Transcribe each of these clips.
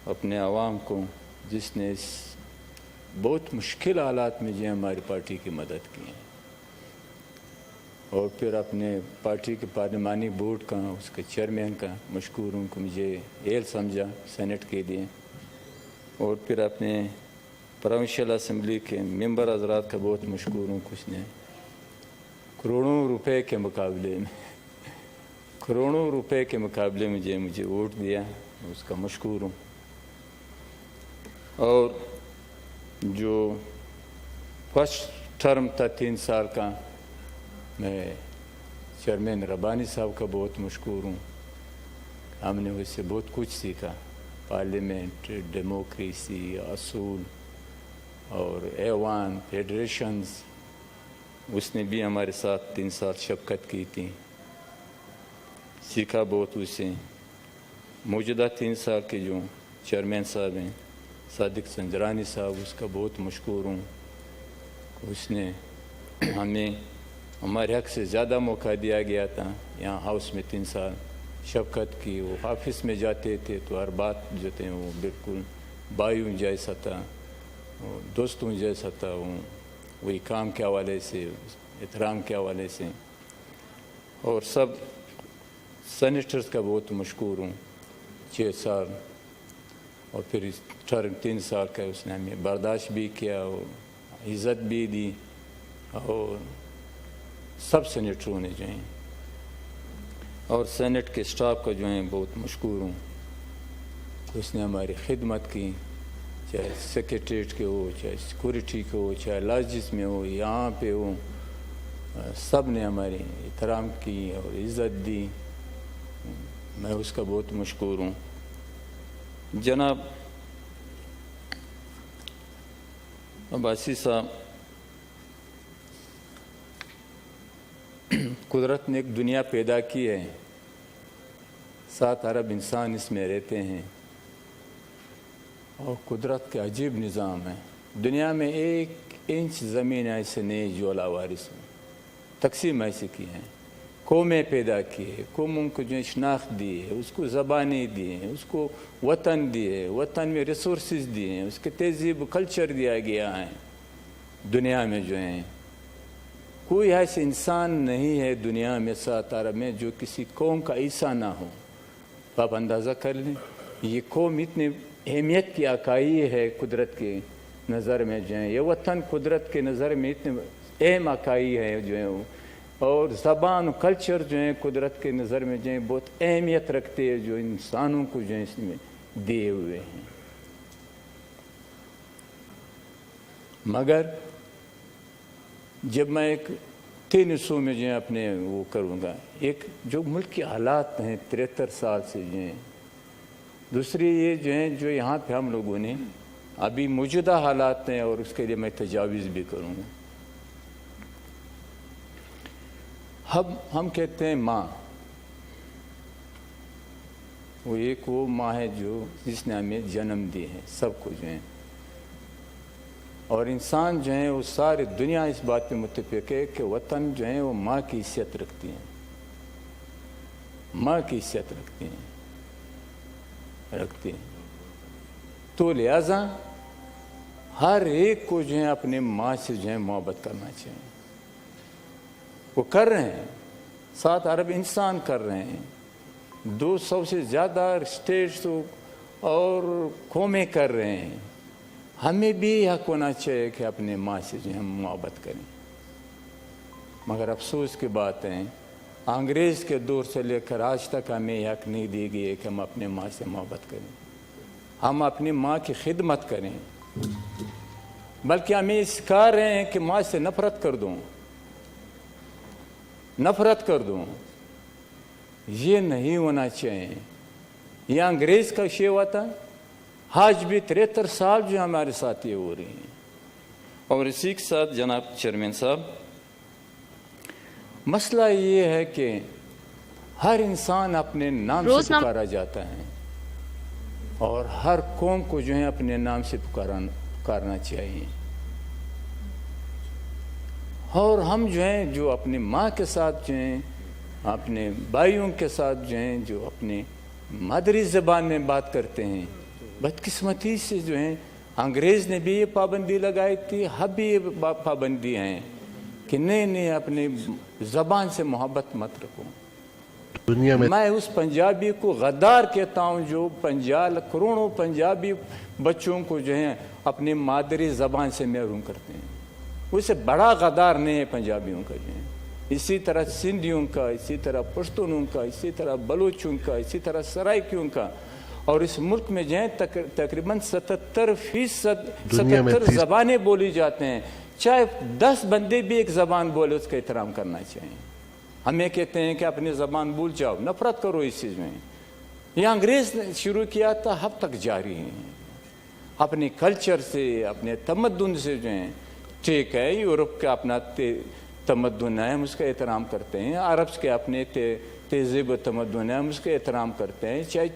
اپنے عوام کو، جس نے اس بہت مشکل حالات میں جو ہماری پارٹی کی مدد کی ہے، اور پھر اپنے پارٹی کے پارلیمانی بورڈ کا، اس کے چیئرمین کا مشکور ہوں کہ مجھے ایل سمجھا سینٹ کے لیے، اور پھر اپنے پروونشل اسمبلی کے ممبر حضرات کا بہت مشکور ہوں کہ اس نے کروڑوں روپے کے مقابلے میں مجھے ووٹ دیا، اس کا مشکور ہوں۔ اور جو فرسٹ ٹرم تھا 3 سال کا، میں چیئرمین ربانی صاحب کا بہت مشکور ہوں۔ ہم نے اس سے بہت کچھ سیکھا، پارلیمنٹ، ڈیموکریسی، اصول اور ایوان، فیڈریشنز۔ اس نے بھی ہمارے ساتھ 3 سال شرکت کی تھی، سیکھا بہت اس سے۔ موجودہ 3 سال کے جو چیئرمین صاحب ہیں، صادق سنجرانی صاحب، اس کا بہت مشکور ہوں۔ اس نے ہمیں ہمارے حق سے زیادہ موقع دیا گیا تھا، یہاں ہاؤس میں 3 سال شرکت کی۔ وہ آفس میں جاتے تھے تو ہر بات جو تھے وہ بالکل بھائیوں جیسا تھا، دوستوں جیسا تھا، وہی کام کے حوالے سے، احترام کے حوالے سے۔ اور سب سینیٹرز کا بہت مشکور ہوں، 6 سال، اور پھر 3 سال کا اس نے ہمیں برداشت بھی کیا اور عزت بھی دی۔ اور سب سینیٹروں نے جو ہیں اور سینٹ کے سٹاف کا جو ہیں بہت مشکور ہوں، اس نے ہماری خدمت کی، چاہے سیکریٹریٹ کے ہو، چاہے سیکورٹی کے ہو، چاہے لاجز میں ہو، یہاں پہ ہو، سب نے ہماری احترام کی اور عزت دی۔ میں اس کا بہت مشکور ہوں۔ جناب عباسی صاحب، قدرت نے ایک دنیا پیدا کی ہے، 7 ارب انسان اس میں رہتے ہیں، اور قدرت کا عجیب نظام ہے۔ دنیا میں 1 انچ زمین ایسے نہیں جو لاوارث ہو، تقسیم ایسے کی ہیں، قومیں پیدا کی ہے، قوموں کو جو شناخت دی ہے، اس کو زبانیں دی ہیں، اس کو وطن دیے، وطن میں ریسورسز دیے ہیں، اس کے تہذیب کلچر دیا گیا ہے۔ دنیا میں جو ہیں کوئی ایسا انسان نہیں ہے دنیا میں 7 ارب میں جو کسی قوم کا حصہ نہ ہو۔ آپ اندازہ کر لیں، یہ قوم اتنی اہمیت کی عکائی ہے قدرت کے نظر میں، جو ہے یہ وطن قدرت کے نظر میں اتنے اہم عکائی ہے جو ہے، اور زبان و کلچر جو ہیں قدرت کے نظر میں جو ہے بہت اہمیت رکھتے ہیں، جو انسانوں کو جو ہے اس میں دیے ہوئے ہیں۔ مگر جب میں ایک 3 حصوں میں جو ہے اپنے وہ کروں گا، ایک جو ملک کے حالات ہیں 73 سال سے جو ہیں، دوسری یہ جو ہیں جو یہاں پہ ہم لوگوں نے ابھی موجودہ حالات ہیں، اور اس کے لیے میں تجاویز بھی کروں گا۔ ہم کہتے ہیں ماں، وہ ایک وہ ماں ہے جو جس نے ہمیں جنم دی ہے سب کو جو ہے، اور انسان جو ہیں وہ ساری دنیا اس بات پہ متفق ہے کہ وطن جو ہیں وہ ماں کی حیثیت رکھتی ہیں، ماں کی حیثیت رکھتی ہیں۔ تو لہذا ہر ایک کو جو ہے اپنے ماں سے جو ہے محبت کرنا چاہیے۔ وہ کر رہے ہیں، 7 ارب انسان کر رہے ہیں، 200 سے زیادہ اسٹیٹس اور قومیں کر رہے ہیں۔ ہمیں بھی حق ہونا چاہیے کہ اپنے ماں سے جو ہم محبت کریں۔ مگر افسوس کی بات ہے، انگریز کے دور سے لے کر آج تک ہمیں حق نہیں دی گئی ہے کہ ہم اپنے ماں سے محبت کریں، ہم اپنی ماں کی خدمت کریں، بلکہ ہمیں سکھا رہے ہیں کہ ماں سے نفرت کر دوں، نفرت کر دوں۔ یہ نہیں ہونا چاہیے۔ یہ انگریز کا شیوا تھا، آج بھی 73 سال جو ہمارے ساتھ یہ ہو رہی ہیں۔ اور اسی کے ساتھ جناب چیئرمین صاحب، مسئلہ یہ ہے کہ ہر انسان اپنے نام سے پکارا جاتا ہے، اور ہر قوم کو جو ہے اپنے نام سے پکارنا چاہیے۔ اور ہم جو ہیں جو اپنی ماں کے ساتھ جو ہیں، اپنے بھائیوں کے ساتھ جو ہیں جو اپنے مادری زبان میں بات کرتے ہیں، بدقسمتی سے جو ہیں انگریز نے بھی یہ پابندی لگائی تھی، اب بھی یہ پابندی ہیں کہ نہیں اپنی زبان سے محبت مت رکھو. دنیا میں اس پنجابی کو غدار کہتا ہوں جو کروڑوں پنجابی بچوں کو جو ہیں اپنی مادری زبان سے محروم کرتے ہیں. اسے بڑا غدار نہیں ہے پنجابیوں کا جو ہے. اسی طرح سندھیوں کا، اسی طرح پشتونوں کا، اسی طرح بلوچوں کا، اسی طرح سرائکیوں کا. اور اس ملک میں جو ہے تقریباً 77% زبانیں بولی جاتے ہیں. چاہے 10 بندے بھی ایک زبان بولے اس کا احترام کرنا چاہیے. ہمیں کہتے ہیں کہ اپنی زبان بھول جاؤ، نفرت کرو اس چیز میں. یہ انگریز نے شروع کیا تھا، اب تک جاری ہے. اپنے کلچر سے، اپنے تمدن سے جو ہیں ٹھیک ہے، یورپ کا اپنا تمدن ہے، ہم اس کا احترام کرتے ہیں. عرب کے اپنے تہذیب و تمدن ہے، ہم اس کا احترام کرتے ہیں، چاہے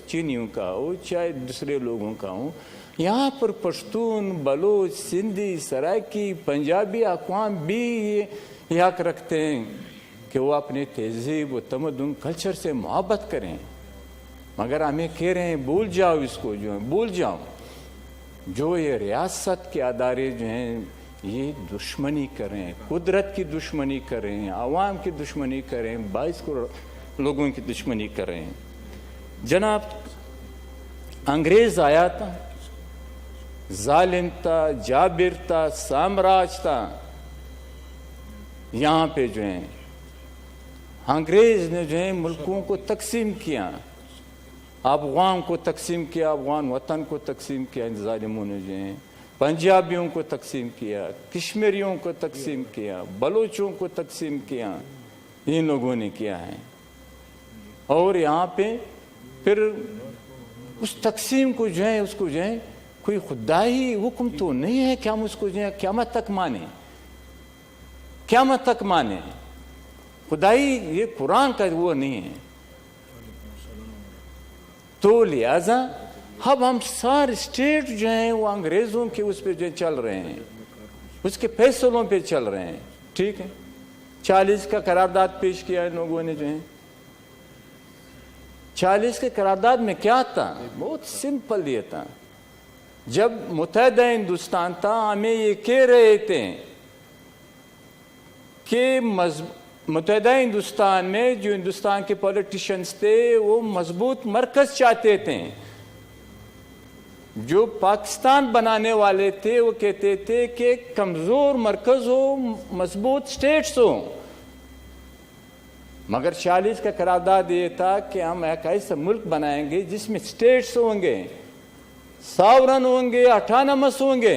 چینیوں کا ہو، چاہے دوسرے لوگوں کا ہو. یہاں پر پشتون، بلوچ، سندھی، سرائکی، پنجابی اقوام بھی یہ حق رکھتے ہیں کہ وہ اپنے تہذیب و تمدن کلچر سے محبت کریں. مگر ہمیں کہہ رہے ہیں بھول جاؤ اس کو، جو ہے بھول جاؤ. جو یہ ریاست کے ادارے جو ہیں یہ دشمنی کریں، قدرت کی دشمنی کریں، عوام کی دشمنی کریں، 22 کروڑ لوگوں کی دشمنی کریں. جناب انگریز آیا تھا، ظالم تھا، جابر تھا، سامراج تھا. یہاں پہ جو ہیں انگریز نے جو ہے ملکوں کو تقسیم کیا، افغان کو تقسیم کیا، افغان وطن کو تقسیم کیا. ان ظالموں نے جو ہیں پنجابیوں کو تقسیم کیا، کشمیریوں کو تقسیم کیا، بلوچوں کو تقسیم کیا. ان لوگوں نے کیا ہے. اور یہاں پہ پھر اس تقسیم کو جو ہے اس کو جو ہے کوئی خدائی حکم تو نہیں ہے کہ ہم اس کو جو ہے قیامت تک مانیں، قیامت تک مانیں. خدائی یہ قرآن کا وہ نہیں ہے. تو لہذا اب ہم سارے اسٹیٹ جو ہیں وہ انگریزوں کے اس پہ جو چل رہے ہیں، اس کے فیصلوں پہ چل رہے ہیں. ٹھیک ہے، 40 کا قرارداد پیش کیا ان لوگوں نے جو ہے. 40 کے قرارداد میں کیا تھا؟ بہت سمپل یہ تھا. جب متحدہ ہندوستان تھا ہمیں یہ کہہ رہے تھے کہ متحدہ ہندوستان میں جو ہندوستان کے پولیٹیشنز تھے وہ مضبوط مرکز چاہتے تھے. جو پاکستان بنانے والے تھے وہ کہتے تھے کہ کمزور مرکز ہو، مضبوط سٹیٹس ہو. مگر 40 کا قرارداد یہ تھا کہ ہم ایک ایسا ملک بنائیں گے جس میں سٹیٹس ہوں گے، ساورن ہوں گے، اٹانمس ہوں گے.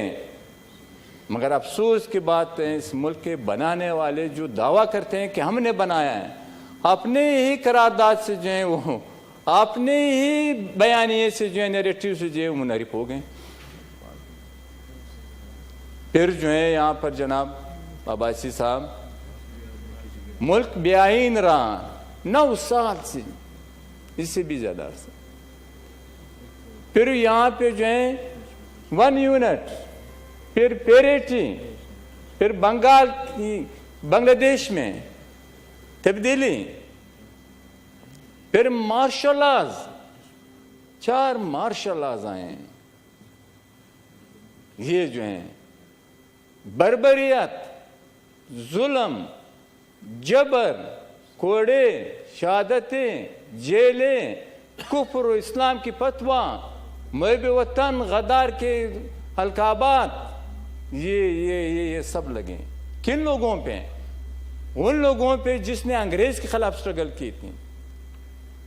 مگر افسوس کی بات ہے اس ملک کے بنانے والے جو دعویٰ کرتے ہیں کہ ہم نے بنایا ہے، اپنے ہی قرارداد سے جو ہیں وہ اپنے ہی بیانیے سے جو ہے نیریٹیو سے جو ہے وہ منحرف ہو گئے. پھر جو ہے یہاں پر جناب عباسی صاحب ملک بے آئین رہا 9 سال سے، اس سے بھی زیادہ عرصہ. پھر یہاں پہ جو ہے 1 یونٹ، پھر پیریٹی، پھر بنگلہ دیش میں تبدیلی، پھر مارشل لاز، 4 مارشل لاز آئے ہیں. یہ جو ہیں بربریت، ظلم، جبر، کوڑے، شہادتیں، جیلیں، کفر و اسلام کی فتویٰ، محب وطن، غدار کے القابات، یہ سب لگے. کن لوگوں پہ؟ ان لوگوں پہ جس نے انگریز کے خلاف سٹرگل کی تھی،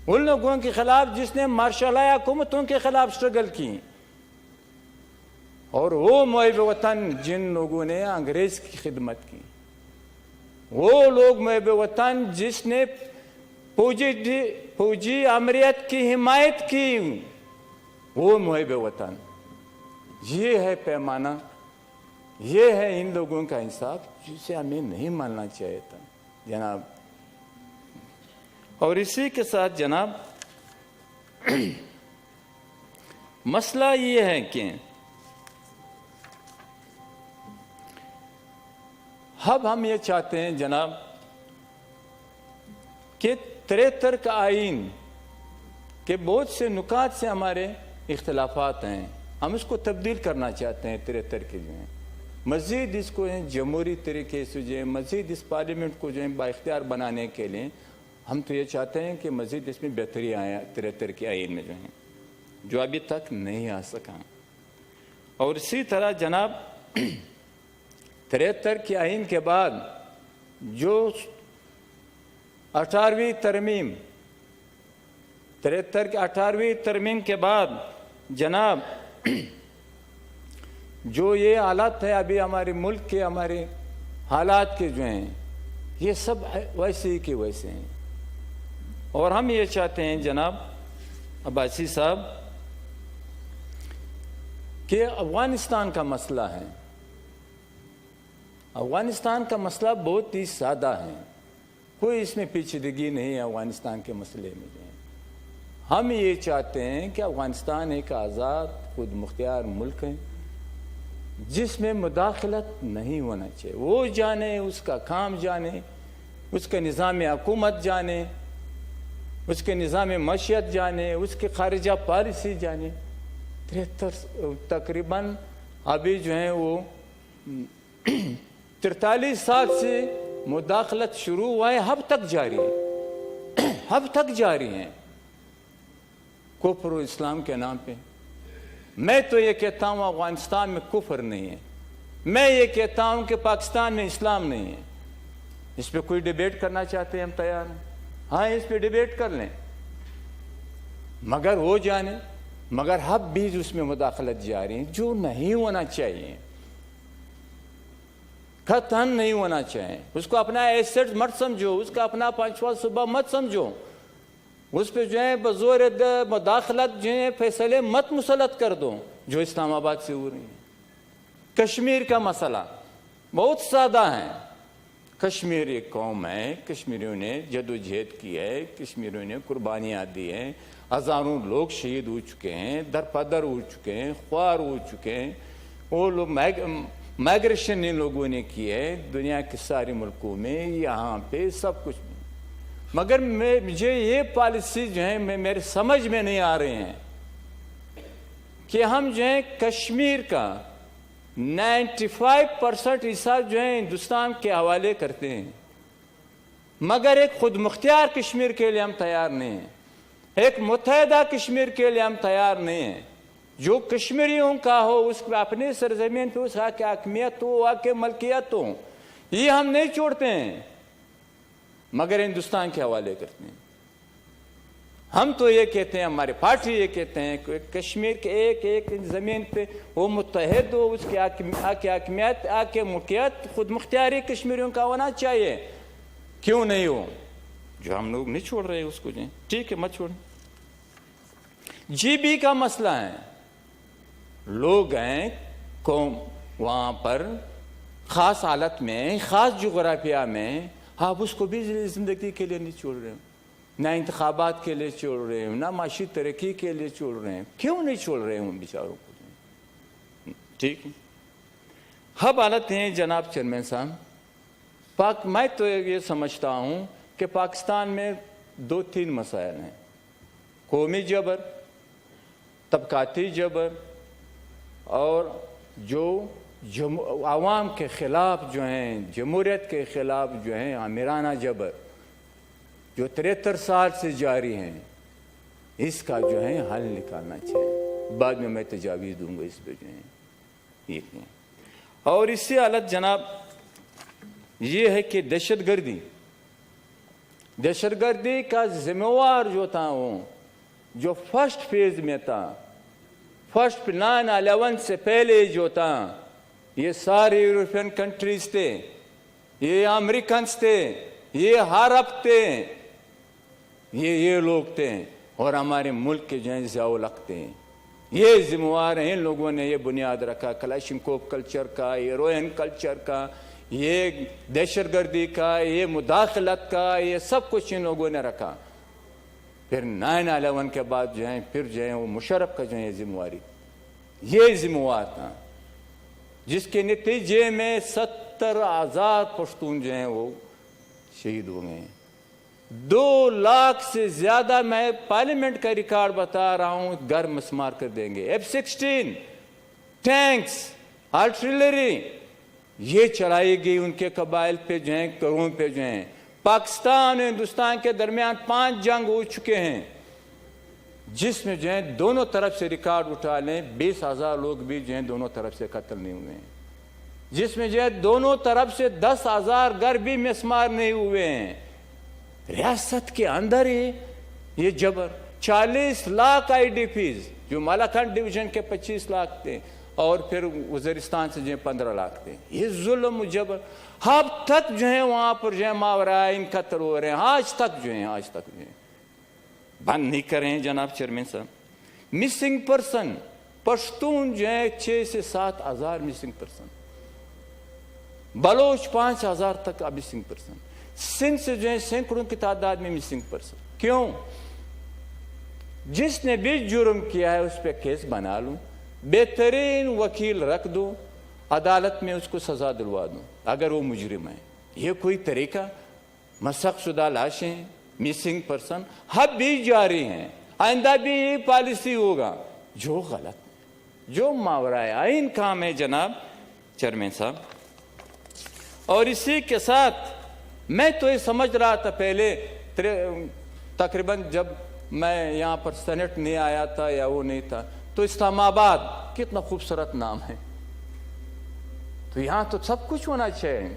ان لوگوں کے خلاف جس نے مارشل لاء حکومتوں کے خلاف سٹرگل کی. اور وہ محب وطن جن لوگوں نے انگریز کی خدمت کی، وہ لوگ محب وطن جس نے فوجی امریت کی حمایت کی، وہ محب وطن. یہ ہے پیمانہ، یہ ہے ان لوگوں کا انصاف جسے ہمیں نہیں ماننا چاہیے تھا جناب. اور اسی کے ساتھ جناب مسئلہ یہ ہے کہ اب ہم یہ چاہتے ہیں جناب کہ 73 کا آئین کے بہت سے نکات سے ہمارے اختلافات ہیں، ہم اس کو تبدیل کرنا چاہتے ہیں 73 کے جو ہیں، مزید اس کو جمہوری طریقے سے جو ہے مزید اس پارلیمنٹ کو جو ہے بااختیار بنانے کے لیے ہم تو یہ چاہتے ہیں کہ مزید اس میں بہتری آیا 73 کے آئین میں جو ہیں، جو ابھی تک نہیں آ سکا۔ اور اسی طرح جناب 73 کے آئین کے بعد جو 18ویں ترمیم 73 کے 18ویں ترمیم کے بعد جناب جو یہ حالات ہے ابھی ہمارے ملک کے ہمارے حالات کے جو ہیں یہ سب ویسے ہی کے ویسے ہیں، اور ہم یہ چاہتے ہیں جناب عباسی صاحب کہ افغانستان کا مسئلہ ہے، افغانستان کا مسئلہ بہت ہی سادہ ہے، کوئی اس میں پیچیدگی نہیں ہے افغانستان کے مسئلے میں جو ہے۔ ہم یہ چاہتے ہیں کہ افغانستان ایک آزاد خود مختار ملک ہے جس میں مداخلت نہیں ہونا چاہیے، وہ جانے اس کا کام جانے، اس کا نظام حکومت جانے، اس کے نظام معیشت جانے، اس کے خارجہ پالیسی جانے۔ 73 تقریباً ابھی جو ہیں وہ 43 سال سے مداخلت شروع ہوا ہے، اب تک جاری ہے، اب تک جاری ہیں کفر و اسلام کے نام پہ۔ میں تو یہ کہتا ہوں افغانستان میں کفر نہیں ہے، میں یہ کہتا ہوں کہ پاکستان میں اسلام نہیں ہے۔ اس پہ کوئی ڈیبیٹ کرنا چاہتے ہیں ہم تیار ہیں، ہاں اس پہ ڈیبیٹ کر لیں، مگر وہ جانے، مگر اب بھی اس میں مداخلت جاری ہے جو نہیں ہونا چاہیے، قطعاً نہیں ہونا چاہیے۔ اس کو اپنا ایسٹ مت سمجھو، اس کا اپنا پانچواں صوبہ مت سمجھو، اس پہ جو ہے بزور مداخلت جو ہے فیصلے مت مسلط کر دو جو اسلام آباد سے ہو رہی ہیں۔ کشمیر کا مسئلہ بہت سادہ ہے، کشمیر ایک قوم ہے، کشمیریوں نے جدوجہد کی ہے، کشمیریوں نے قربانیاں دی ہیں، ہزاروں لوگ شہید ہو چکے ہیں، درپدر ہو چکے ہیں، خوار ہو چکے ہیں، وہ لوگ مائگریشن ان لوگوں نے کی ہے دنیا کے سارے ملکوں میں، یہاں پہ سب کچھ، مگر مجھے یہ پالیسی جو ہے میرے سمجھ میں نہیں آ رہے ہیں کہ ہم جو ہے کشمیر کا 95% حصہ جو ہے ہندوستان کے حوالے کرتے ہیں، مگر ایک خود مختار کشمیر کے لیے ہم تیار نہیں ہیں، ایک متحدہ کشمیر کے لیے ہم تیار نہیں ہیں، جو کشمیریوں کا ہو اس کو اپنے سرزمین پہ اس کی حاکمیت ہو، وہاں کی ملکیت ہو، یہ ہم نہیں چھوڑتے ہیں مگر ہندوستان کے حوالے کرتے ہیں۔ ہم تو یہ کہتے ہیں، ہماری پارٹی یہ کہتے ہیں کہ کشمیر کے ایک ایک زمین پہ وہ متحد ہو، اس کی حاکمیت کی ملکیت خود مختاری کشمیریوں کا ہونا چاہیے، کیوں نہیں ہو؟ جو ہم لوگ نہیں چھوڑ رہے اس کو، ٹھیک ہے مت چھوڑیں۔ جی بی کا مسئلہ ہے، لوگ ہیں قوم وہاں پر خاص حالت میں، خاص جغرافیہ میں، آپ اس کو بھی زندگی کے لیے نہیں چھوڑ رہے ہیں، نہ انتخابات کے لیے چھوڑ رہے ہیں، نہ معاشی ترقی کے لیے چھوڑ رہے ہیں، کیوں نہیں چھوڑ رہے ہیں ان بیچاروں کو؟ ٹھیک ہے، اب حالت ہیں جناب چیئرمین صاحب، میں تو یہ سمجھتا ہوں کہ پاکستان میں 2-3 مسائل ہیں، قومی جبر، طبقاتی جبر، اور جو عوام کے خلاف جو ہیں، جمہوریت کے خلاف جو ہیں آمرانہ جبر، جو 73 سال سے جاری ہیں، اس کا جو ہے حل نکالنا چاہیے، بعد میں تجاویز دوں گا اس پہ جو ہے یہ ہیں۔ اور اس سے حالت جناب یہ ہے کہ دہشت گردی کا ذمہ جو تھا وہ جو فرسٹ فیز میں تھا، فرسٹ 9/11 سے پہلے جو تھا، یہ سارے یورپین کنٹریز تھے، یہ امریکنز تھے، یہ عرب تھے، یہ لوگ تھے، اور ہمارے ملک کے جو ہیں ضیاء الحق تھے، یہ ذمہ دار ہیں، ان لوگوں نے یہ بنیاد رکھا کلاشنکوف کلچر کا، یہ روین کلچر کا، یہ دہشت گردی کا، یہ مداخلت کا، یہ سب کچھ ان لوگوں نے رکھا۔ پھر 9/11 کے بعد جو ہیں پھر جو ہے وہ مشرف کا جو ہے ذمہ داری، یہ ذمہ دار تھا، جس کے نتیجے میں 70,000 پشتون جو ہیں وہ شہید ہو گئے ہیں۔ 2 لاکھ سے زیادہ میں پارلیمنٹ کا ریکارڈ بتا رہا ہوں گھر مسمار کر دیں گے. F-16 ٹینکس آرٹلری یہ چلائی گئی ان کے قبائل پہ جو ہیں, کروں پہ جو ہیں. پاکستان اور ہندوستان کے درمیان 5 جنگ ہو چکے ہیں جس میں جو ہیں دونوں طرف سے ریکارڈ اٹھا لیں 20,000 لوگ بھی جو ہیں دونوں طرف سے قتل نہیں ہوئے ہیں, جس میں جو ہے دونوں طرف سے 10,000 گھر بھی مسمار نہیں ہوئے ہیں. ریاست کے اندر ہی یہ جبر. 40 لاکھ IDPs جو مالاکنڈ ڈویژن کے 25 لاکھ تھے اور پھر وزیرستان سے جو ہے 15 لاکھ تھے. یہ ظلم و جبر اب تک جو ہے وہاں پر جو ہے ماورائن قتل ہو رہے ہیں, آج تک جو ہے بند نہیں کر رہے ہیں جناب چیئرمین صاحب. مسنگ پرسن پشتون جو ہے 6 سے 7 ہزار مسنگ پرسن, بلوچ 5,000 تک مسنگ پرسن, سندھ سے جو ہے سینکڑوں کی تعداد میں مسنگ پرسن. کیوں؟ جس نے بھی جرم کیا ہے اس پہ کیس بنا لوں, بہترین وکیل رکھ دو, عدالت میں اس کو سزا دلوا دوں اگر وہ مجرم ہے. یہ کوئی طریقہ؟ مسخ شدہ لاشیں, مسنگ پرسن اب بھی جاری ہیں, آئندہ بھی یہ پالیسی ہوگا جو غلط, جو ماورائے آئین کام ہے جناب چیئرمین صاحب. اور اسی کے ساتھ میں تو یہ سمجھ رہا تھا پہلے تقریباً جب میں یہاں پر سینٹ نہیں آیا تھا یا وہ نہیں تھا تو اسلام آباد کتنا خوبصورت نام ہے, تو یہاں تو سب کچھ ہونا چاہیے.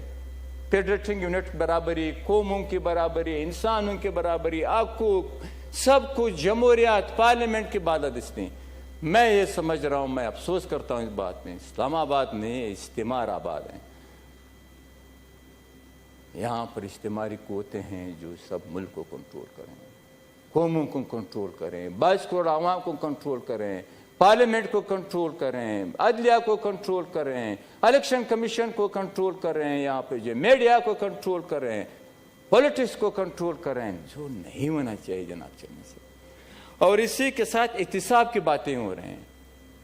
فیڈریٹنگ یونٹ برابری, قوموں کی برابری, انسانوں کی برابری, حقوق, سب کچھ, جمہوریت, پارلیمنٹ کی بالادستی. میں یہ سمجھ رہا ہوں, میں افسوس کرتا ہوں اس بات میں, اسلام آباد نہیں استعمار آباد ہے. یہاں پر استعماری قوتیں ہیں جو سب ملک کو کنٹرول کریں, قوموں کو کنٹرول کریں, 22 کروڑ عوام کو کنٹرول کریں, پارلیمنٹ کو کنٹرول کریں, عدلیہ کو کنٹرول کریں, الیکشن کمیشن کو کنٹرول کریں, یہاں پہ جو میڈیا کو کنٹرول کریں, پولیٹکس کو کنٹرول کریں, جو نہیں ہونا چاہیے جناب چیئرمین صاحب. اور اسی کے ساتھ احتساب کی باتیں ہو رہے ہیں,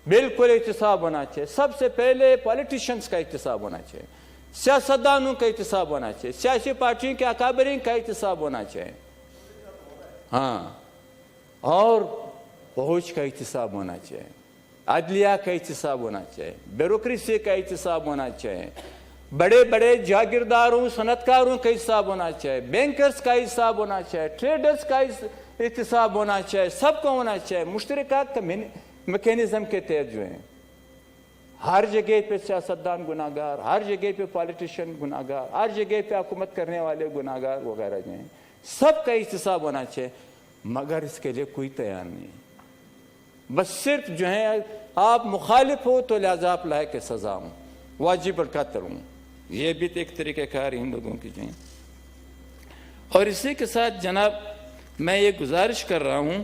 بالکل احتساب ہونا چاہیے. سب سے پہلے پولیٹیشنز کا احتساب ہونا چاہیے, سیاستدانوں کا احتساب ہونا چاہیے, سیاسی پارٹیوں کے اکابرین کا احتساب ہونا چاہیے, ہاں, اور فوج کا احتساب ہونا چاہیے, عدلیہ کا احتساب ہونا چاہیے, بیوروکریسی کا احتساب ہونا چاہیے, بڑے بڑے جاگیرداروں صنعتکاروں کا حساب ہونا چاہیے, بینکرز کا حساب ہونا چاہیے, ٹریڈرز کا احتساب ہونا چاہیے, سب کو ہونا چاہیے. مشترکات کا میکینزم کے تحت جو ہیں ہر جگہ پہ سیاستدان گناہگار, ہر جگہ پہ پالیٹیشین گناہگار, ہر جگہ پہ حکومت کرنے والے گناہگار وغیرہ جو ہیں, سب کا احتساب ہونا چاہیے. مگر اس کے لیے کوئی تیار نہیں ہے. بس صرف جو ہے آپ مخالف ہو تو لہذا آپ لائق سزا ہوں, واجب القتل ہوں. یہ بھی ایک طریقہ کار ان لوگوں کی جو ہیں. اور اسی کے ساتھ جناب میں یہ گزارش کر رہا ہوں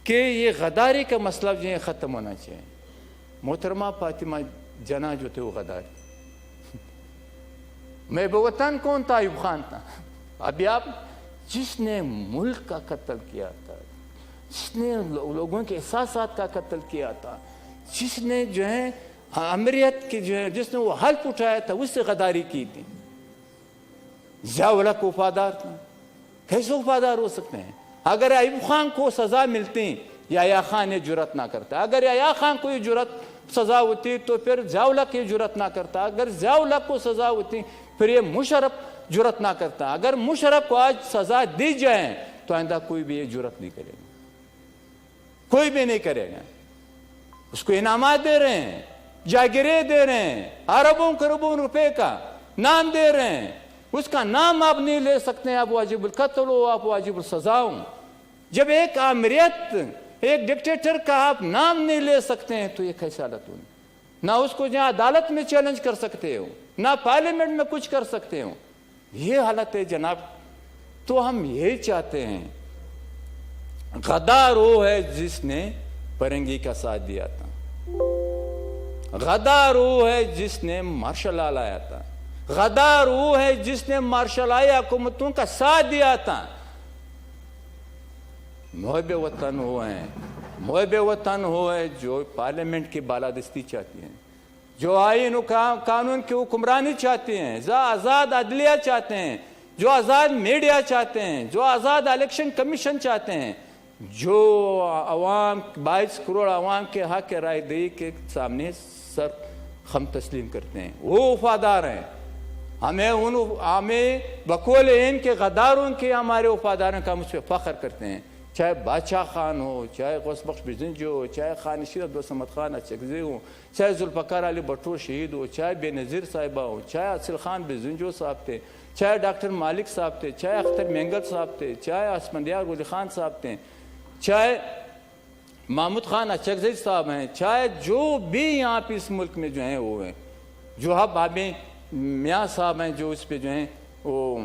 کہ یہ غداری کا مسئلہ جو ہے ختم ہونا چاہیے. محترمہ فاطمہ جناح جو تھے وہ غداری, میں بے وطن کون تھا؟ ایوب خان تھا. ابھی آپ جس نے ملک کا قتل کیا تھا, جس نے لوگوں کے احساسات کا قتل کیا تھا, جس نے جو ہے امریت کی جو ہے جس نے وہ حلف اٹھایا تھا, اس سے غداری کی تھی. ضیاء الحق وفادار تھا, کیسے وفادار ہو سکتے ہیں؟ اگر ایوب خان کو سزا ملتی یحییٰ خان یہ جرأت نہ کرتا. اگر یحییٰ خان کو یہ جرأت سزا ہوتی تو پھر ضیاء الحق یہ جرأت نہ کرتا. اگر ضیاء الحق کو سزا ہوتی پھر یہ مشرف جرأت نہ کرتا. اگر مشرف کو آج سزا دی جائے تو آئندہ کوئی بھی یہ جرأت نہیں کرے گا, کوئی بھی نہیں کرے گا. اس کو انعامات دے رہے ہیں, جاگیریں دے رہے ہیں, اربوں کروڑوں روپے کا نام دے رہے ہیں. اس کا نام آپ نہیں لے سکتے ہیں, آپ واجب القتل ہو, آپ واجب السزا ہوں. جب ایک آمریت, ایک ڈکٹیٹر کا آپ نام نہیں لے سکتے ہیں تو یہ کیسے حالت ہوئی؟ نہ اس کو جہاں عدالت میں چیلنج کر سکتے ہو, نہ پارلیمنٹ میں کچھ کر سکتے ہو. یہ حالت ہے جناب. تو ہم یہی چاہتے ہیں, غدار وہ ہے جس نے فرنگی کا ساتھ دیا تھا, غدار وہ ہے جس نے مارشل لا لایا تھا, غدار وہ ہے جس نے مارشل آئی حکومتوں کا ساتھ دیا تھا. محب وطن وہ ہیں, محب وطن وہ ہے جو پارلیمنٹ کی بالادستی چاہتی ہیں, جو آئین و قانون کی حکمرانی چاہتی ہیں, آزاد عدلیہ چاہتے ہیں, جو آزاد میڈیا چاہتے ہیں، جو آزاد الیکشن کمیشن چاہتے ہیں، جو عوام 22 کروڑ عوام کے حق رائے دہی کے سامنے سر خم تسلیم کرتے ہیں، وہ وفادار ہیں. ہمیں بقول ان کے غداروں کے ہمارے وفاداروں کا مجھ پہ فخر کرتے ہیں، چاہے بادشاہ خان ہو، چاہے غوث بخش بزنجی ہو، چاہے خان نشیر عبدالصمد خان اچکزئی ہو، چاہے ذوالفقار علی بھٹو شہید ہو، چاہے بے نظیر صاحبہ ہو، چاہے اصل خان بزنجو صاحب تھے، چاہے ڈاکٹر مالک صاحب تھے، چاہے اختر مینگل صاحب تھے، چاہے اسفندیار ولی خان صاحب تھے، چاہے محمود خان اچکزئی صاحب ہیں، چاہے جو بھی یہاں پہ اس ملک میں جو ہیں وہ ہیں، جو اب ہمیں میاں صاحب ہیں جو اس پہ جو ہیں وہ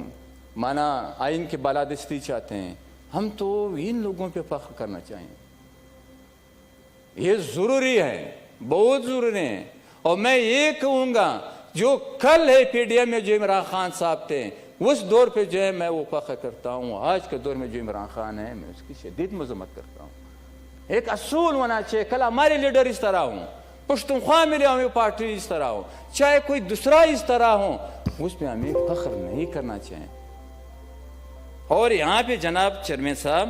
مانا آئین کی بالادستی چاہتے ہیں، ہم تو ان لوگوں پہ فخر کرنا چاہیں. یہ ضروری ہے، بہت ضروری ہے. اور میں یہ کہوں گا جو کل ہے پی ڈی ایم میں جو عمران خان صاحب تھے اس دور پہ جو ہے میں وہ فخر کرتا ہوں. آج کے دور میں جو عمران خان ہے میں اس کی شدید مذمت کرتا ہوں. ایک اصول ہونا چاہیے، کل ہمارے لیڈر اس طرح ہوں، پشتونخوا میں ہمیں پارٹی اس طرح ہو، چاہے کوئی دوسرا اس طرح ہو، اس پہ ہمیں فخر نہیں کرنا چاہیے. اور یہاں پہ جناب چیئرمین صاحب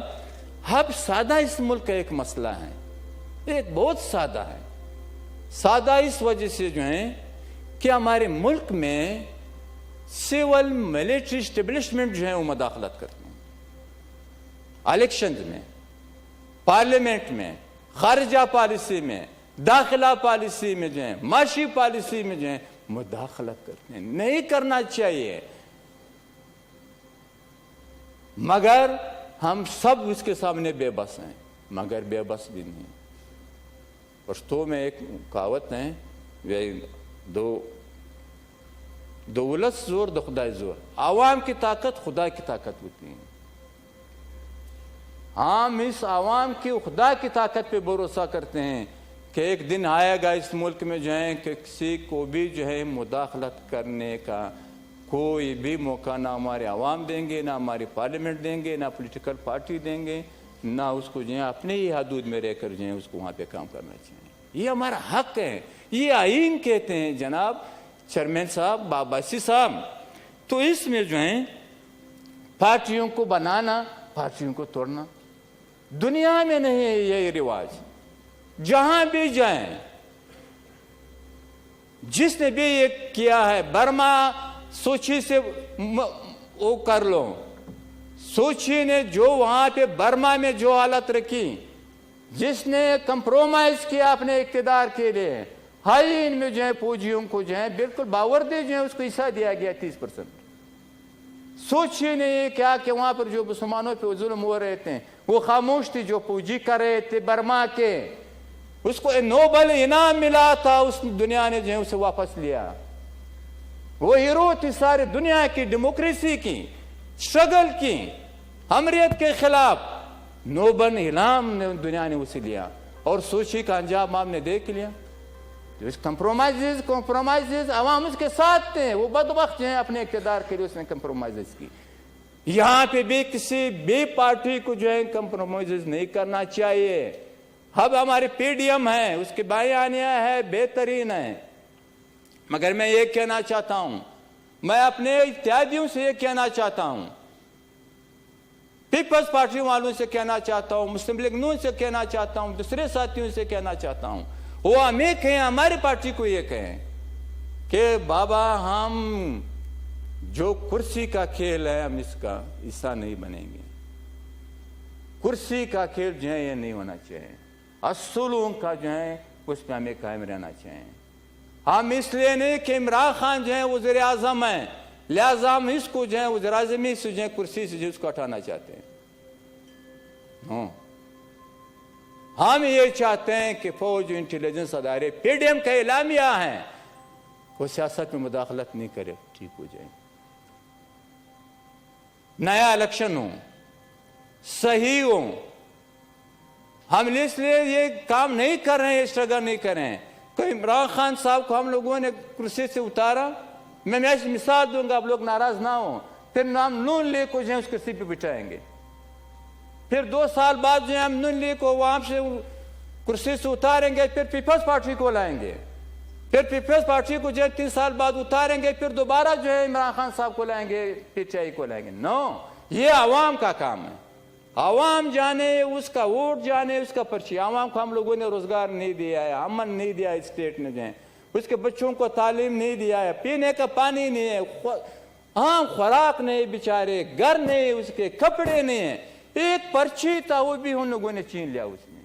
اب سادہ اس ملک کا ایک مسئلہ ہے، ایک بہت سادہ ہے. سادہ اس وجہ سے جو ہے کہ ہمارے ملک میں سول ملٹری اسٹیبلشمنٹ جو ہے وہ مداخلت کرتے ہیں، الیکشنز میں، پارلیمنٹ میں، خارجہ پالیسی میں، داخلہ پالیسی میں جو ہے، معاشی پالیسی میں جو ہے مداخلت کرتے ہیں. نہیں کرنا چاہیے، مگر ہم سب اس کے سامنے بے بس ہیں، مگر بے بس بھی نہیں. پشتو میں ایک کہاوت ہے، دولت زور دو خدای زور، عوام کی طاقت خدا کی طاقت ہوتی ہے. ہم اس عوام کی خدا کی طاقت پہ بھروسہ کرتے ہیں کہ ایک دن آئے گا اس ملک میں جو ہے کہ کسی کو بھی جو ہے مداخلت کرنے کا کوئی بھی موقع نہ ہمارے عوام دیں گے، نہ ہماری پارلیمنٹ دیں گے، نہ پولیٹیکل پارٹی دیں گے، نہ اس کو جو ہے اپنے ہی حدود میں رہ کر جو ہے اس کو وہاں پہ کام کرنا چاہیے. یہ ہمارا حق ہے، یہ آئین کہتے ہیں جناب چیئرمین صاحب، باباسی صاحب. تو اس میں جو ہے پارٹیوں کو بنانا، پارٹیوں کو توڑنا دنیا میں نہیں ہے یہ رواج. جہاں بھی جائیں، جس نے بھی یہ کیا ہے، برما سوچی سے وہ کر لو، سوچی نے جو وہاں پہ برما میں جو حالت رکھی، جس نے کمپرومائز کیا اپنے اقتدار کے لیے، ہائی ان میں جو ہے پوجیوں کو جو ہے بالکل باوردی جو ہے اس کو حصہ دیا گیا 30%. سوچی نے یہ کیا کہ وہاں پر جو مسلمانوں پہ ظلم ہو رہے تھے وہ خاموش تھی، جو پوجی کر رہے تھے برما کے، اس کو نوبل انعام ملا تھا، اس دنیا نے جو ہے اسے واپس لیا. وہ ہیرو تھی ساری دنیا کی ڈیموکریسی کی، اسٹرگل کی، حمریت کے خلاف، نوبل انعام نے دنیا نے اسے لیا. اور سوچی کا انجام آپ نے دیکھ لیا. کمپرومائزز عوام اس کے ساتھ تھے، وہ بدبخت جو ہیں اپنے اقتدار کے لیے اس نے کمپرومائزز کی. یہاں پہ بھی کسی بھی پارٹی کو جو ہے کمپرومائزز نہیں کرنا چاہیے. اب ہمارے پی ڈی ایم ہے، اس کے بیانیہ ہے بہترین ہے، مگر میں یہ کہنا چاہتا ہوں، میں اپنے اتحادیوں سے یہ کہنا چاہتا ہوں، پیپلز پارٹی والوں سے کہنا چاہتا ہوں، مسلم لیگ نون سے کہنا چاہتا ہوں، دوسرے ساتھیوں سے کہنا چاہتا ہوں، وہ ہمیں کہیں، ہماری پارٹی کو یہ کہیں کہ بابا ہم جو کرسی کا کھیل ہے ہم اس کا حصہ نہیں بنیں گے. کرسی کا کھیل جو ہے یہ نہیں ہونا چاہیے. اصولوں کا جو ہے اس پہ ہمیں قائم رہنا چاہیے. ہم اس لیے نہیں کہ عمران خان جو ہے وزیر اعظم ہیں لہذا ہم اس کو جو ہے وزیر اعظمی سے جو ہے کرسی سے جو اس کو ہٹانا چاہتے ہیں. ہم یہ چاہتے ہیں کہ فوج انٹیلیجنس ادارے پی ڈی ایم کا اعلامیہ ہے وہ سیاست میں مداخلت نہیں کرے، ٹھیک ہو جائے. نیا الیکشن ہو، صحیح ہو. ہم اس لیے یہ کام نہیں کر رہے ہیں، اسٹرگل نہیں کر رہے ہیں. کوئی عمران خان صاحب کو ہم لوگوں نے کرسی سے اتارا، میں مثال دوں گا، آپ لوگ ناراض نہ ہوں، پھر ہم نون لیگ کو جو ہے اس کرسی پہ بٹھائیں گے. پھر 2 سال بعد جو ہے ہم نون لیگ کو وہاں سے کرسی سے اتاریں گے، پھر پیپلز پارٹی کو لائیں گے. پھر پیپلز پارٹی کو جو ہے 3 سال بعد اتاریں گے، پھر دوبارہ جو ہے عمران خان صاحب کو لائیں گے، PTI کو لائیں گے. نو، یہ عوام کا کام ہے. عوام جانے، اس کا ووٹ جانے، اس کا پرچی. عوام کو ہم لوگوں نے روزگار نہیں دیا ہے، امن نہیں دیا ہے اسٹیٹ نے، جو ہے اس کے بچوں کو تعلیم نہیں دیا ہے، پینے کا پانی نہیں ہے، عام خوراک نہیں، بیچارے گھر نہیں، اس کے کپڑے نہیں ہیں. ایک پرچی تھا، وہ بھی ان لوگوں نے چھین لیا اس میں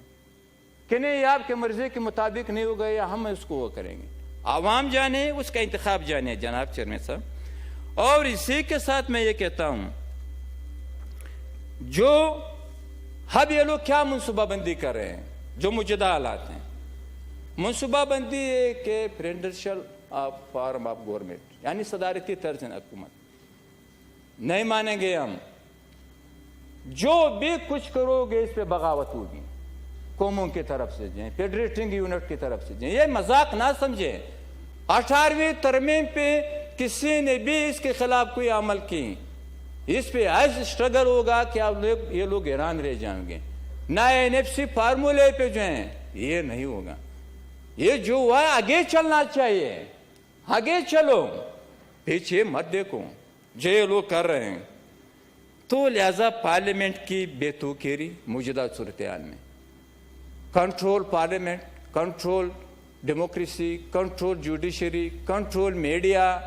کہ نہیں، یہ آپ کے مرضی کے مطابق نہیں ہوگا، یا ہم اس کو وہ کریں گے. عوام جانے، اس کا انتخاب جانے جناب چیئرمین صاحب. اور اسی کے ساتھ میں یہ کہتا ہوں، جو اب یہ لوگ کیا منصوبہ بندی کر رہے ہیں، جو موجودہ حالات ہیں، منصوبہ بندی ہے کہ پریزیڈنشل فارم آف گورنمنٹ، یعنی صدارتی طرز حکومت. نہیں مانیں گے ہم. جو بھی کچھ کرو گے اس پہ بغاوت ہوگی، قوموں کی طرف سے جائیں، فیڈریٹنگ یونٹ کی طرف سے جائیں. یہ مذاق نہ سمجھیں. 18ویں ترمیم پہ کسی نے بھی اس کے خلاف کوئی عمل کی، اس پہ ایسا اسٹرگل ہوگا کہ یہ لوگ حیران رہ جائیں گے. نہ NFC فارمولے پہ جو ہیں، یہ نہیں ہوگا. یہ جو ہوا ہے آگے چلنا چاہیے، آگے چلو، پیچھے مت دیکھو جو یہ لوگ کر رہے ہیں. تو لہذا پارلیمنٹ کی بے توقیری موجودہ صورتحال میں، control parliament, control democracy, control judiciary, control media,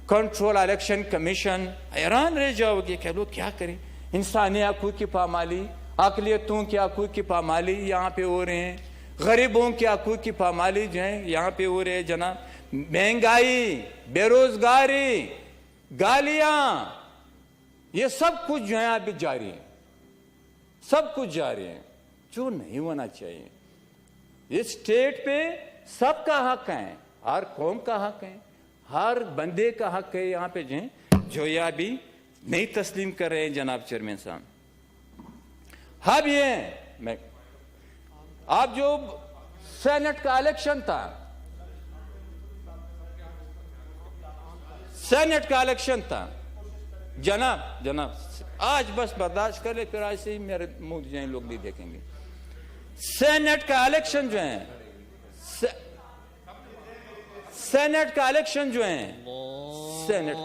control election commission. حیران رہ جاؤ گے کہ لوگ کیا کریں. انسانی حقوق کی پامالی، اقلیتوں کے حقوق کی پامالی یہاں پہ ہو رہے ہیں، غریبوں کے حقوق کی پامالی جو ہیں یہاں پہ ہو رہے ہیں جناب. مہنگائی، بے روزگاری، گالیاں، یہ سب کچھ جو ہے ابھی جاری ہے، سب کچھ جاری ہے، جو نہیں ہونا چاہیے. اس اسٹیٹ پہ سب کا حق ہے، ہر قوم کا حق ہے، ہر بندے کا حق ہے یہاں پہ جو یہ ابھی نہیں تسلیم کر رہے ہیں جناب چیئرمین صاحب. اب یہ آپ جو سینٹ کا الیکشن تھا، سینٹ کا الیکشن تھا جناب آج بس برداشت کر لے، پھر آج سے ہی میرے منہ جائیں لوگ بھی دیکھیں گے. سینٹ کا الیکشن جو ہے، سینٹ کا الیکشن جو ہے، سینٹ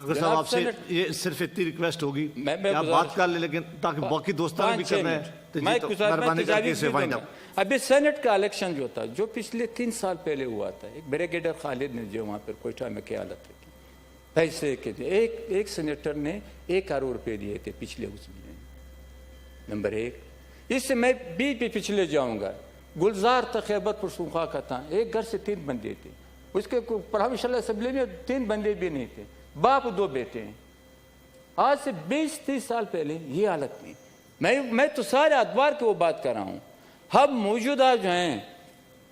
اگر صاحب آپ سے یہ صرف اتنی ریکویسٹ ہوگی کہ آپ بات کر لیں، لیکن تاکہ باقی دوستان بھی کر رہے ہیں. ابھی سینٹ کا الیکشن جو تھا، جو پچھلے 3 سال پہلے ہوا تھا، ایک بریگیڈر خالد نے جو وہاں پر کوئٹہ میں قیادت رکھی، پیسے کے ایک سینیٹر نے 1 کروڑ روپے دیے تھے پچھلے اس میں. نمبر 1. اس سے میں بھی پچھلے جاؤں گا. گلزار تھا، خیبر پختونخوا کا تھا، ایک گھر سے 3 بندے تھے. اس کے پرہمشلہ اسمبلی میں 3 بندے بھی نہیں تھے، باپ 2 بیٹے ہیں. آج سے 20-30 سال پہلے یہ حالت نہیں. میں تو سارے ادوار کی وہ بات کر رہا ہوں. اب موجودہ جو ہیں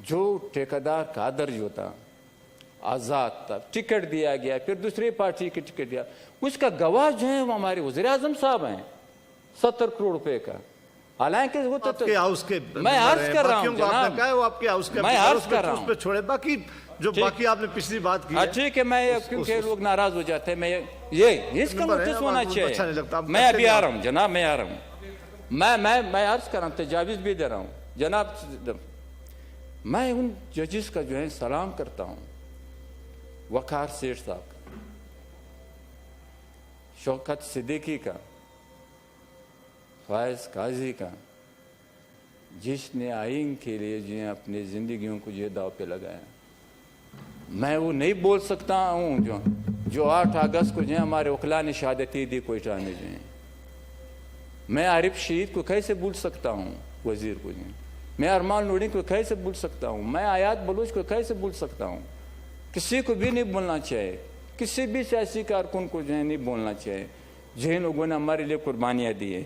جو ٹھیکیدار کادر جو تھا آزاد تھا, ٹکٹ دیا گیا, پھر دوسری پارٹی کی ٹکٹ دیا, اس کا گواہ جو ہے وہ ہمارے وزیر اعظم صاحب ہیں 70 کروڑ روپے کا. حالانکہ وہ تو میں عرض کر رہا ہوں جناب, میں عرض کر رہا ہوں چھوڑے باقی جو باقی آپ نے پچھلی بات کی. ٹھیک ہے, میں کیونکہ لوگ ناراض ہو جاتے ہیں, میں یہ اس کا نوٹس ہونا چاہیے. میں ابھی آ رہا ہوں جناب, میں آ رہا ہوں, میں عرض کر رہا ہوں, تجاویز بھی دے رہا ہوں جناب. میں ان ججز کا جو ہے سلام کرتا ہوں, وقار سیٹھ صاحب کا, شوکت صدیقی کا, فائز قاضی کا, جس نے آئین کے لیے جو ہے اپنی زندگیوں کو جو داؤ پہ لگایا. میں وہ نہیں بول سکتا ہوں جو 8 اگست کو جو ہے ہمارے وکلاء نے شہادتی دی کوئٹہ میں جو ہیں. میں عارف شہید کو کیسے بھول سکتا ہوں, وزیر کو جو ہے. میں ارمان لوڑی کو کیسے بھول سکتا ہوں, میں آیات بلوچ کو کیسے بھول سکتا ہوں. کسی کو بھی نہیں بولنا چاہیے, کسی بھی سیاسی کارکن کو جو ہے نہیں بولنا چاہیے جن لوگوں نے ہمارے لیے قربانیاں دی ہیں.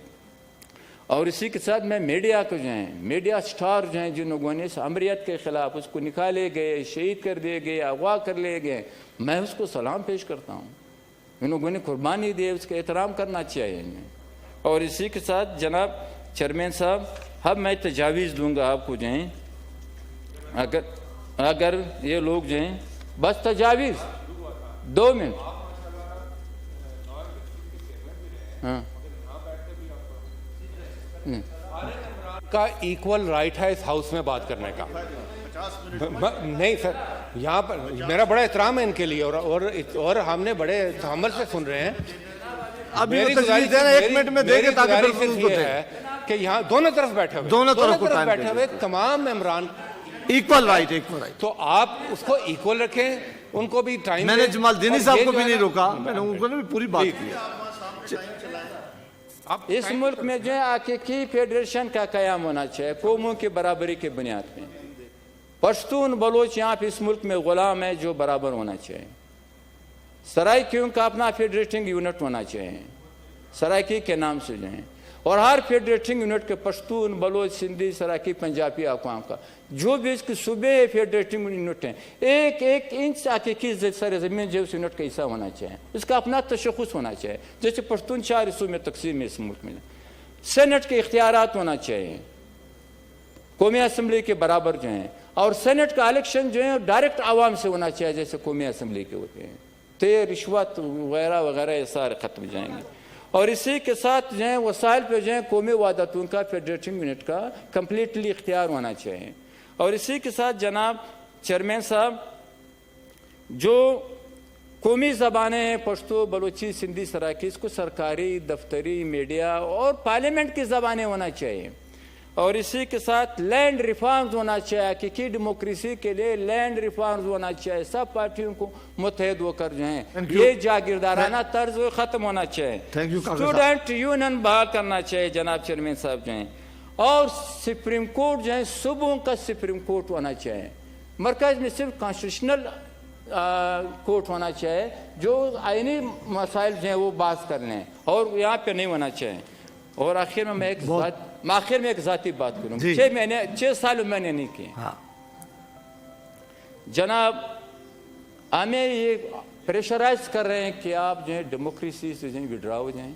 اور اسی کے ساتھ میں میڈیا کو جو ہیں, میڈیا سٹار جو ہیں جن لوگوں نے اس امریت کے خلاف اس کو نکالے گئے, شہید کر دیے گئے, اغوا کر لیے گئے, میں اس کو سلام پیش کرتا ہوں. ان لوگوں نے قربانی دی, اس کا احترام کرنا چاہیے. اور اسی کے ساتھ جناب چیئرمین صاحب, اب میں تجاویز دوں گا آپ کو جو ہیں, اگر یہ لوگ جو ہیں, بس تجاویز 2 منٹ. ہاں کا ایکول رائٹ ہے اس ہاؤس میں بات کرنے کا. نہیں سر, یہاں پر میرا بڑا احترام ہے ان کے لیے, اور ہم نے بڑے تحمل سے سن رہے ہیں. اب یہ تجویز دینا 1 منٹ میں دے گے تاکہ کہ یہاں دونوں طرف بیٹھے ہوئے تمام ممبران ایکول رائٹ, تو آپ اس کو ایکول رکھیں, ان کو بھی ٹائم. میں نے جمال دینی صاحب کو بھی نہیں روکا, میں نے ان کو بھی پوری بات کی. اس ملک میں جو ہے حقیقی فیڈریشن کا قیام ہونا چاہیے قوموں کی برابری کے بنیاد میں. پشتون بلوچ یہاں پہ اس ملک میں غلام ہے جو برابر ہونا چاہیے. سرائکیوں کا اپنا فیڈریٹنگ یونٹ ہونا چاہیے, سرائکی کے نام سے جو ہیں, اور ہر فیڈریٹنگ یونٹ کے پشتون بلوچ سندھی سرائکی پنجابی اقوام کا جو بھی اس کے صوبے فیڈریٹنگ یونٹ ہیں, ایک انچ حقیقی سرزمین جو اس یونٹ کا حصہ ہونا چاہیے, اس کا اپنا تشخص ہونا چاہیے. جیسے پشتون 4 حصوں میں تقسیم ہے اس ملک میں. سینٹ کے اختیارات ہونا چاہیے قومی اسمبلی کے برابر جو ہیں, اور سینٹ کا الیکشن جو ہے ڈائریکٹ عوام سے ہونا چاہیے جیسے قومی اسمبلی کے ہوتے ہیں. تو یہ رشوت وغیرہ وغیرہ یہ سارے ختم جائیں گے. اور اسی کے ساتھ جو ہے وسائل پہ جو ہے قومی وحدتوں کا فیڈریٹنگ یونٹ کا کمپلیٹلی اختیار ہونا چاہیے. اور اسی کے ساتھ جناب چیئرمین صاحب, جو قومی زبانیں ہیں پشتو بلوچی سندھی سرائکی, اس کو سرکاری دفتری میڈیا اور پارلیمنٹ کی زبانیں ہونا چاہیے. اور اسی کے ساتھ لینڈ ریفارمز ہونا چاہیے, حقیقی ڈیموکریسی کے لیے لینڈ ریفارمز ہونا چاہیے. سب پارٹیوں کو متحد ہو کر جو ہیں یہ جاگیردارانہ طرز ختم ہونا چاہیے. اسٹوڈنٹ یونین بحال کرنا چاہیے جناب چیئرمین صاحب جو ہیں. اور سپریم کورٹ جو ہے صوبوں کا سپریم کورٹ ہونا چاہیے. مرکز میں صرف کانسٹیٹیوشنل کورٹ ہونا چاہیے جو آئینی مسائل جو ہیں وہ بحث کر لیں, اور یہاں پہ نہیں ہونا چاہیے. اور آخر میں ایک ذاتی بات کروں, 6 سال میں نے نہیں کی جناب. ہمیں یہ پریشرائز کر رہے ہیں کہ آپ جو ہے ڈیموکریسی سے وڈرا ہو جائیں,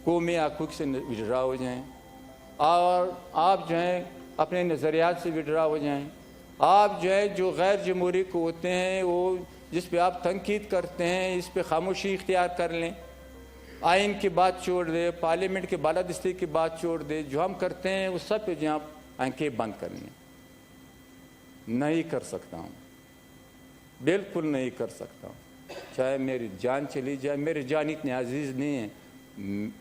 قومی حقوق سے وڈرا ہو جائیں, اور آپ جو ہیں اپنے نظریات سے وڈرا ہو جائیں. آپ جو ہے جو غیر جمہوری کو ہوتے ہیں وہ جس پہ آپ تنقید کرتے ہیں اس پہ خاموشی اختیار کر لیں, آئین کی بات چھوڑ دے, پارلیمنٹ کے بالادستی کی بات چھوڑ دے. جو ہم کرتے ہیں اس سب پہ جو آپ آنکھیں بند کر لیں. نہیں کر سکتا ہوں, بالکل نہیں کر سکتا ہوں, چاہے میری جان چلی جائے. میری جان اتنی عزیز نہیں ہے,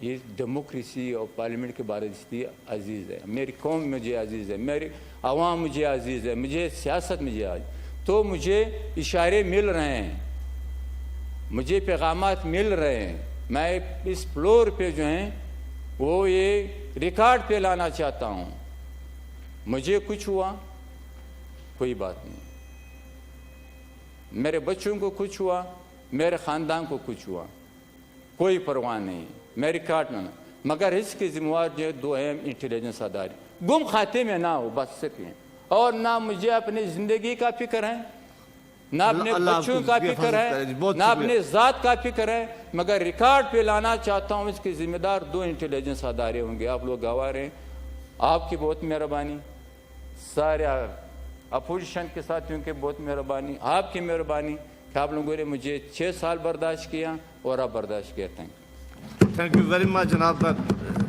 یہ ڈیموکریسی اور پارلیمنٹ کے بالادستی عزیز ہے. میری قوم مجھے عزیز ہے, میری عوام مجھے عزیز ہے, مجھے سیاست مجھے عزیز. تو مجھے اشارے مل رہے ہیں, مجھے پیغامات مل رہے ہیں. میں اس فلور پہ جو ہیں وہ یہ ریکارڈ پہ لانا چاہتا ہوں. مجھے کچھ ہوا کوئی بات نہیں, میرے بچوں کو کچھ ہوا, میرے خاندان کو کچھ ہوا, کوئی پرواہ نہیں. میں ریکارڈ میں مگر اس کے ذمہ وار جو دو اہم انٹیلیجنس ادارے گم کھاتے میں نہ ہو، بس صرف یہ، اور نہ مجھے اپنی زندگی کا فکر ہے، نہ اپنے بچوں کا فکر ہے، نہ اپنے ذات کا فکر ہے، مگر ریکارڈ پہ لانا چاہتا ہوں اس کے ذمہ دار دو انٹیلیجنس ادارے ہوں گے۔ آپ لوگ گواہ ہیں، آپ کی بہت مہربانی، سارے اپوزیشن کے ساتھیوں کی بہت مہربانی، آپ کی مہربانی کہ آپ لوگوں نے مجھے 6 سال برداشت کیا اور آپ برداشت کیا۔ تھینک یو ویری مچ جناب۔